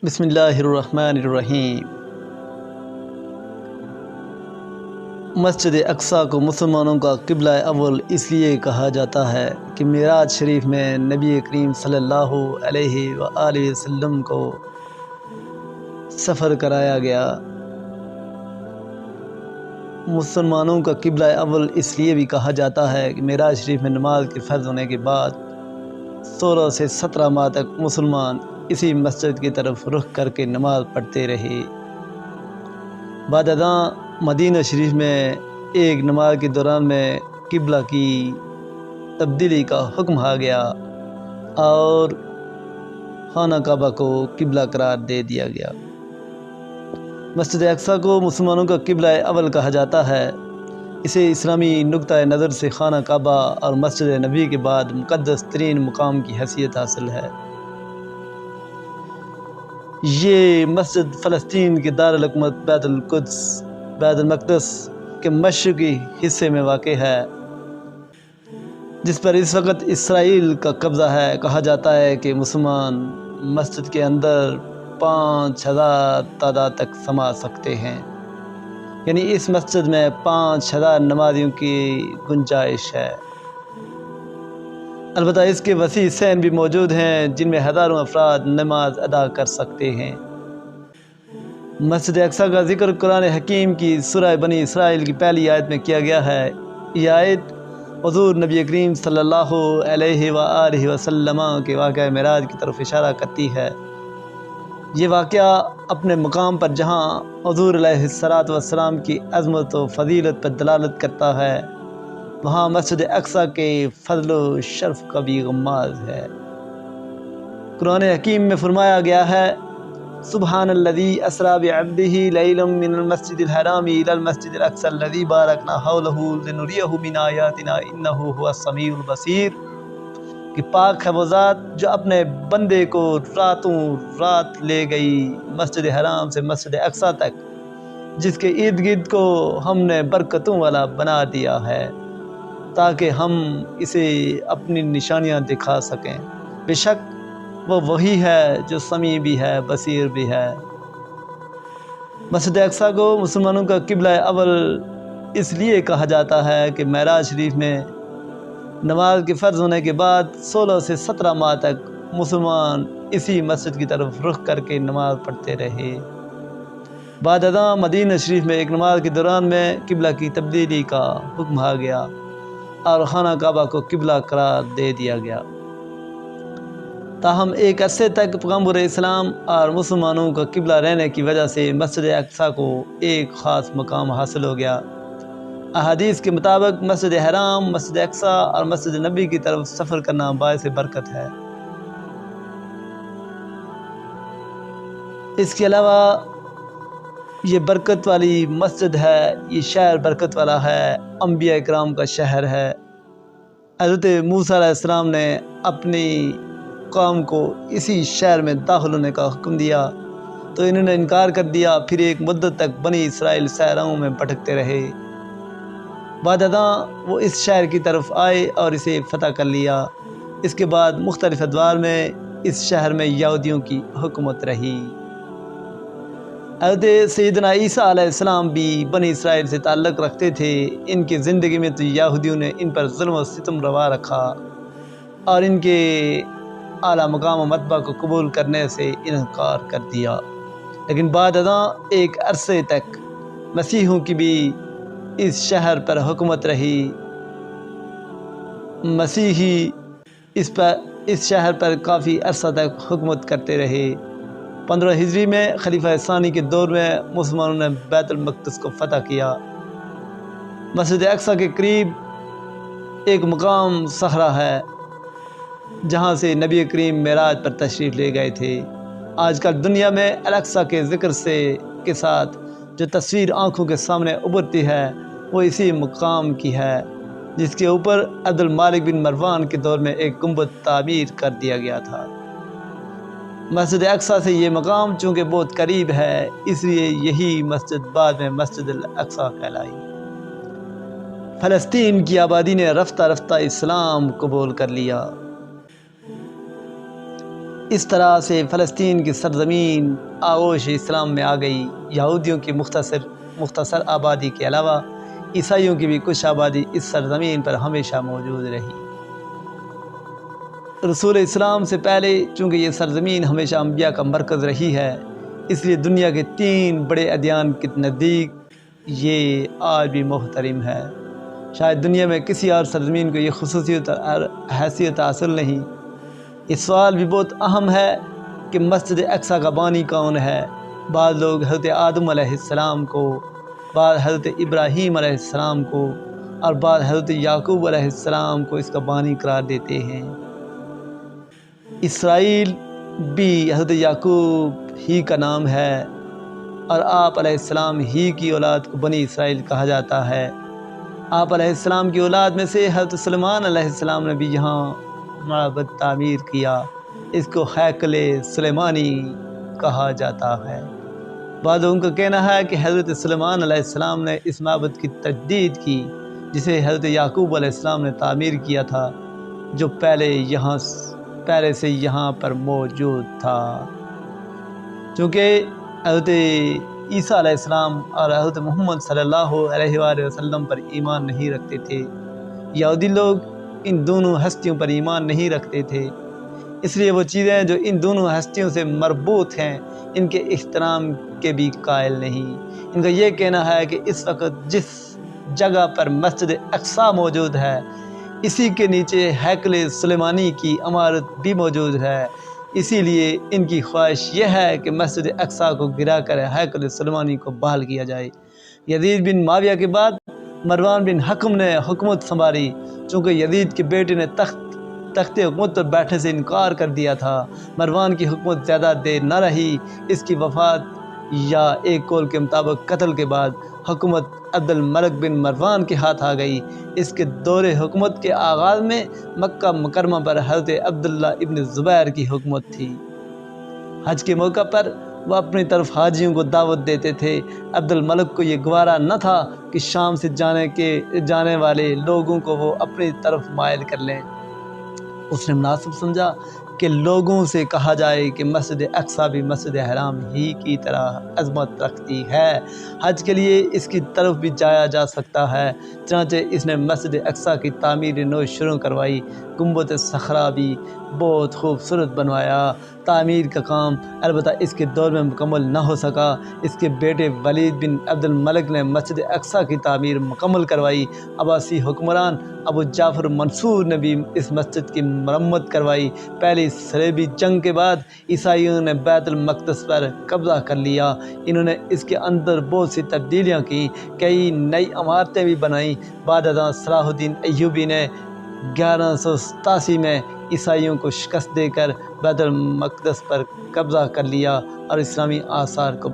بسم اللہ الرحمن الرحیم۔ مسجد اقصیٰ کو مسلمانوں کا قبلہ اول اس لیے کہا جاتا ہے کہ معراج شریف میں نبی کریم صلی اللہ علیہ وآلہ وسلم کو سفر کرایا گیا۔ مسلمانوں کا قبلہ اول اس لیے بھی کہا جاتا ہے کہ معراج شریف میں نماز کے فرض ہونے کے بعد 16 سے 17 ماہ تک مسلمان اسی مسجد کی طرف رخ کر کے نماز پڑھتے رہے۔ بعد ازاں مدینہ شریف میں ایک نماز کے دوران میں قبلہ کی تبدیلی کا حکم آ گیا اور خانہ کعبہ کو قبلہ قرار دے دیا گیا۔ مسجد اقصیٰ کو مسلمانوں کا قبلہ اول کہا جاتا ہے۔ اسے اسلامی نقطۂ نظر سے خانہ کعبہ اور مسجد نبی کے بعد مقدس ترین مقام کی حیثیت حاصل ہے۔ یہ مسجد فلسطین کے دارالحکومت بیت المقدس کے مشرقی حصے میں واقع ہے، جس پر اس وقت اسرائیل کا قبضہ ہے۔ کہا جاتا ہے کہ مسلمان مسجد کے اندر 5000 تعداد تک سما سکتے ہیں، یعنی اس مسجد میں 5000 نمازیوں کی گنجائش ہے۔ البتہ اس کے وسیع صحن بھی موجود ہیں جن میں ہزاروں افراد نماز ادا کر سکتے ہیں۔ مسجد اقصیٰ کا ذکر قرآن حکیم کی سورہ بنی اسرائیل کی پہلی آیت میں کیا گیا ہے۔ یہ آیت حضور نبی کریم صلی اللہ علیہ وآلہ وسلم کے واقعہ معراج کی طرف اشارہ کرتی ہے۔ یہ واقعہ اپنے مقام پر جہاں حضور علیہ السلام کی عظمت و فضیلت پر دلالت کرتا ہے، وہاں مسجد اقصیٰ کے فضل و شرف کا بھی غماز ہے۔ قرآن حکیم میں فرمایا گیا ہے: سبحان الذی اسریٰ بعبدہ لیلا من المسجد الحرام الی المسجد الاقصی الذی بارکنا حولہ لنریہ من آیاتنا انہ هو السمیع البصیر، کہ پاک ہے وہ ذات جو اپنے بندے کو راتوں رات لے گئی مسجد حرام سے مسجد اقصیٰ تک، جس کے ارد گرد کو ہم نے برکتوں والا بنا دیا ہے تاکہ ہم اسے اپنی نشانیاں دکھا سکیں۔ بے شک وہ وہی ہے جو سمیع بھی ہے، بصیر بھی ہے۔ مسجد اقصیٰ کو مسلمانوں کا قبلہ اول اس لیے کہا جاتا ہے کہ معراج شریف میں نماز کے فرض ہونے کے بعد 16 سے 17 ماہ تک مسلمان اسی مسجد کی طرف رخ کر کے نماز پڑھتے رہے۔ بعد ازاں مدینہ شریف میں ایک نماز کے دوران میں قبلہ کی تبدیلی کا حکم آ گیا اور خانہ کعبہ کو قبلہ قرار دے دیا گیا۔ تاہم ایک عرصے تک پیغمبر اسلام اور مسلمانوں کا قبلہ رہنے کی وجہ سے مسجد اقصیٰ کو ایک خاص مقام حاصل ہو گیا۔ احادیث کے مطابق مسجد حرام، مسجد اقصیٰ اور مسجد نبی کی طرف سفر کرنا باعث برکت ہے۔ اس کے علاوہ یہ برکت والی مسجد ہے، یہ شہر برکت والا ہے، انبیاء اکرام کا شہر ہے۔ حضرت موسیٰ علیہ السلام نے اپنی قوم کو اسی شہر میں داخل ہونے کا حکم دیا تو انہوں نے انکار کر دیا۔ پھر ایک مدت تک بنی اسرائیل صحراؤں میں بھٹکتے رہے۔ بعد ازاں وہ اس شہر کی طرف آئے اور اسے فتح کر لیا۔ اس کے بعد مختلف ادوار میں اس شہر میں یہودیوں کی حکومت رہی۔ حضرت سیدنا عیسیٰ علیہ السلام بھی بنی اسرائیل سے تعلق رکھتے تھے۔ ان کی زندگی میں تو یہودیوں نے ان پر ظلم و ستم روا رکھا اور ان کے اعلیٰ مقام و مرتبہ کو قبول کرنے سے انکار کر دیا، لیکن بعد ازاں ایک عرصے تک مسیحیوں کی بھی اس شہر پر حکومت رہی۔ مسیحی اس شہر پر کافی عرصہ تک حکومت کرتے رہے۔ 15 ہجری میں خلیفہ ثانی کے دور میں مسلمانوں نے بیت المقدس کو فتح کیا۔ مسجد اقصیٰ کے قریب ایک مقام صحرا ہے جہاں سے نبی کریم معراج پر تشریف لے گئے تھے۔ آج کل دنیا میں الاقصیٰ کے ذکر کے ساتھ جو تصویر آنکھوں کے سامنے ابھرتی ہے وہ اسی مقام کی ہے، جس کے اوپر عبد المالک بن مروان کے دور میں ایک گنبد تعمیر کر دیا گیا تھا۔ مسجد اقصیٰ سے یہ مقام چونکہ بہت قریب ہے، اس لیے یہی مسجد بعد میں مسجد الاقصیٰ کہلائی۔ فلسطین کی آبادی نے رفتہ رفتہ اسلام قبول کر لیا۔ اس طرح سے فلسطین کی سرزمین آغوش اسلام میں آ گئی۔ یہودیوں کی مختصر آبادی کے علاوہ عیسائیوں کی بھی کچھ آبادی اس سرزمین پر ہمیشہ موجود رہی۔ رسول اسلام سے پہلے چونکہ یہ سرزمین ہمیشہ انبیاء کا مرکز رہی ہے، اس لیے دنیا کے 3 بڑے ادیان کے نزدیک یہ آج بھی محترم ہے۔ شاید دنیا میں کسی اور سرزمین کو یہ خصوصیت اور حیثیت حاصل نہیں۔ یہ سوال بھی بہت اہم ہے کہ مسجد اقصی کا بانی کون ہے۔ بعض لوگ حضرت آدم علیہ السلام کو، بعض حضرت ابراہیم علیہ السلام کو اور بعض حضرت یعقوب علیہ السلام کو اس کا بانی قرار دیتے ہیں۔ اسرائیل بھی حضرت یعقوب ہی کا نام ہے اور آپ علیہ السلام ہی کی اولاد کو بنی اسرائیل کہا جاتا ہے۔ آپ علیہ السلام کی اولاد میں سے حضرت سلیمان علیہ السلام نے بھی یہاں معبد تعمیر کیا۔ اس کو ہیکل سلیمانی کہا جاتا ہے۔ بعض لوگوں کا کہنا ہے کہ حضرت سلیمان علیہ السلام نے اس معبد کی تجدید کی جسے حضرت یعقوب علیہ السلام نے تعمیر کیا تھا، جو پہلے سے یہاں پر موجود تھا۔ چونکہ حضرت عیسیٰ علیہ السلام اور حضرت محمد صلی اللہ علیہ وآلہ وسلم پر ایمان نہیں رکھتے تھے، یہودی لوگ ان دونوں ہستیوں پر ایمان نہیں رکھتے تھے، اس لیے وہ چیزیں جو ان دونوں ہستیوں سے مربوط ہیں ان کے احترام کے بھی قائل نہیں۔ ان کا یہ کہنا ہے کہ اس وقت جس جگہ پر مسجد اقصی موجود ہے اسی کے نیچے ہیکل سلیمانی کی عمارت بھی موجود ہے، اسی لیے ان کی خواہش یہ ہے کہ مسجد اقصی کو گرا کر ہیکل سلیمانی کو بحال کیا جائے۔ یزید بن معاویہ کے بعد مروان بن حکم نے حکومت سنبھالی۔ چونکہ یزید کے بیٹے نے تخت حکومت پر بیٹھنے سے انکار کر دیا تھا، مروان کی حکومت زیادہ دیر نہ رہی۔ اس کی وفات یا ایک قول کے مطابق قتل کے بعد حکومت عبد الملک بن مروان کے ہاتھ آ گئی۔ اس کے دور حکومت کے آغاز میں مکہ مکرمہ پر حضرت عبداللہ ابن زبیر کی حکومت تھی۔ حج کے موقع پر وہ اپنی طرف حاجیوں کو دعوت دیتے تھے۔ عبد الملک کو یہ گوارا نہ تھا کہ شام سے جانے والے لوگوں کو وہ اپنی طرف مائل کر لیں۔ اس نے مناسب سمجھا کہ لوگوں سے کہا جائے کہ مسجد اقصی بھی مسجد حرام ہی کی طرح عظمت رکھتی ہے، حج کے لیے اس کی طرف بھی جایا جا سکتا ہے۔ چنانچہ اس نے مسجد اقصی کی تعمیر نو شروع کروائی۔ گنبد صخرہ بھی بہت خوبصورت بنوایا۔ تعمیر کا کام البتہ اس کے دور میں مکمل نہ ہو سکا۔ اس کے بیٹے ولید بن عبد الملک نے مسجد اقصی کی تعمیر مکمل کروائی۔ عباسی حکمران ابو جعفر منصور نے بھی اس مسجد کی مرمت کروائی۔ پہلی صلیبی جنگ کے بعد عیسائیوں نے بیت المقدس پر قبضہ کر لیا۔ انہوں نے اس کے اندر بہت سی تبدیلیاں کی، کئی نئی عمارتیں بھی بنائیں۔ بعد ازاں صلاح الدین ایوبی نے 1187 میں عیسائیوں کو شکست دے کر بیت المقدس پر قبضہ کر لیا اور اسلامی آثار کو